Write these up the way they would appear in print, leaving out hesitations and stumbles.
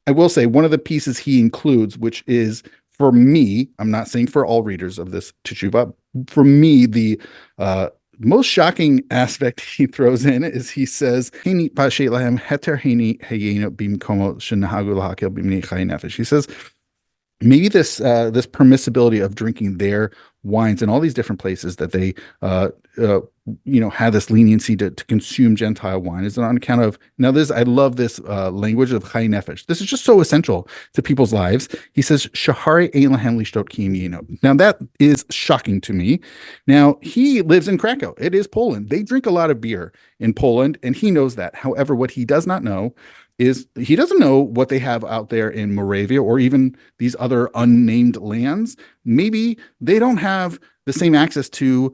I will say one of the pieces he includes, which is for me, I'm not saying for all readers of this teshuvah, for me, the most shocking aspect he throws in is he says, "Hiter hayנות במקומות שנהגו להקל במפני חיי נפש." He says, maybe this permissibility of drinking their wines in all these different places that they have this leniency to consume Gentile wine is on account of, now this, I love this language of חיי נפש. This is just so essential to people's lives. He says, שהרי אין להם לשתות כי הם יינות. Now that is shocking to me. Now he lives in Krakow. It is Poland. They drink a lot of beer in Poland, and he knows that. However, what he does not know is he doesn't know what they have out there in Moravia or even these other unnamed lands. Maybe they don't have the same access to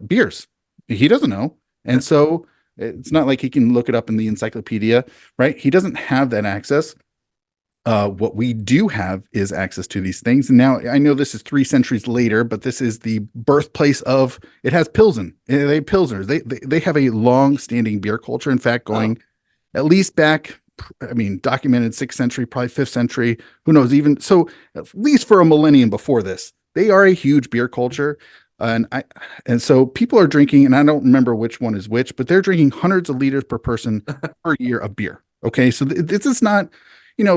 beers. He doesn't know. And so it's not like he can look it up in the encyclopedia, right? He doesn't have that access. What we do have is access to these things. And now I know this is 3 centuries later, but this is the birthplace of, it has Pilsen. They have Pilsners. They have a long-standing beer culture. In fact, going at least back, documented 6th century, probably 5th century, who knows, even so, at least for a millennium before this, they are a huge beer culture. And so people are drinking, and I don't remember which one is which, but they're drinking hundreds of liters per person per year of beer. Okay. So this is not,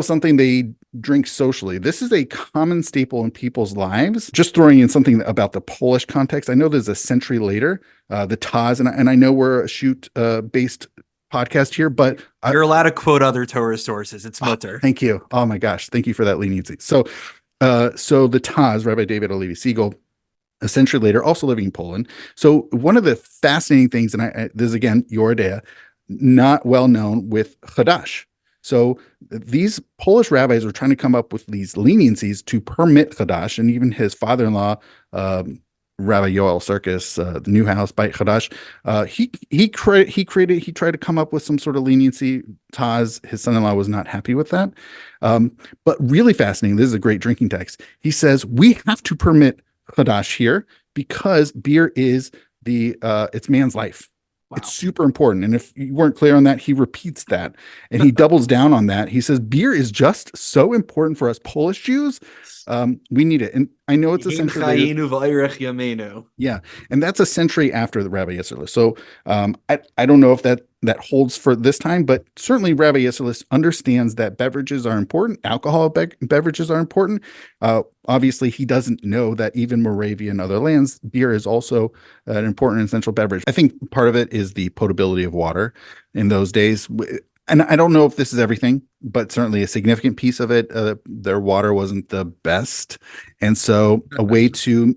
something they drink socially. This is a common staple in people's lives. Just throwing in something about the Polish context. I know there's a century later, the Taz, and I know we're a shoot based podcast here, but you're allowed to quote other Torah sources. It's mutter. Thank you. Oh my gosh. Thank you for that leniency. So the Taz, Rabbi David Levi Siegel, a century later, also living in Poland. So one of the fascinating things, and this is again, your idea, not well known with Chadash. So these Polish rabbis were trying to come up with these leniencies to permit Chadash, and even his father-in-law, Rabbi Yoel Circus, the Newhouse by Chadash, he tried to come up with some sort of leniency. Taz, his son-in-law, was not happy with that. But really fascinating. This is a great drinking text. He says we have to permit Chadash here because beer is it's man's life. Wow. It's super important. And if you weren't clear on that, he repeats that and he doubles down on that. He says beer is just so important for us Polish Jews. We need it. And I know it's a century later. Yeah. And that's a century after the Rabbi Isserles. So I don't know if that holds for this time, but certainly Rabbi Isserles understands that beverages are important. Alcoholic beverages are important. Obviously, he doesn't know that even Moravia and other lands, beer is also an important and essential beverage. I think part of it is the potability of water in those days. And I don't know if this is everything, but certainly a significant piece of it. Their water wasn't the best. And so a way to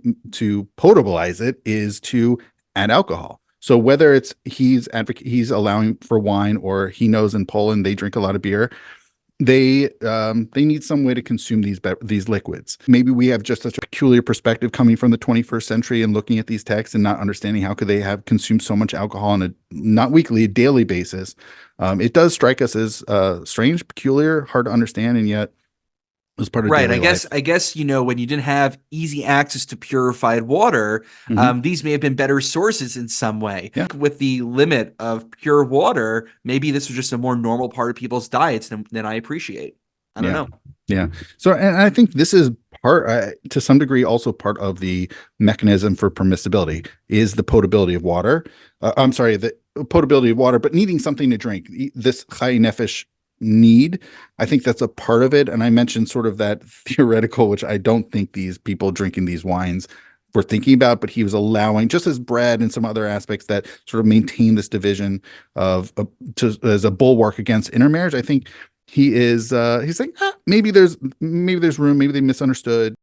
potabilize it is to add alcohol. So whether it's he's allowing for wine, or he knows in Poland they drink a lot of beer, they need some way to consume these liquids. Maybe we have just such a peculiar perspective coming from the 21st century and looking at these texts and not understanding how could they have consumed so much alcohol on a not weekly, a daily basis. It does strike us as strange, peculiar, hard to understand, and yet was part of right. I guess when you didn't have easy access to purified water, these may have been better sources in some way. Yeah. With the limit of pure water, maybe this was just a more normal part of people's diets than I appreciate. I don't know. Yeah. So, and I think this is part, to some degree, also part of the mechanism for permissibility is the potability of water. The potability of water, but needing something to drink. This חיי נפש need, I think that's a part of it. And I mentioned sort of that theoretical, which I don't think these people drinking these wines were thinking about, but he was allowing, just as bread and some other aspects that sort of maintain this division as a bulwark against intermarriage. I think he is he's saying maybe there's room, maybe they misunderstood.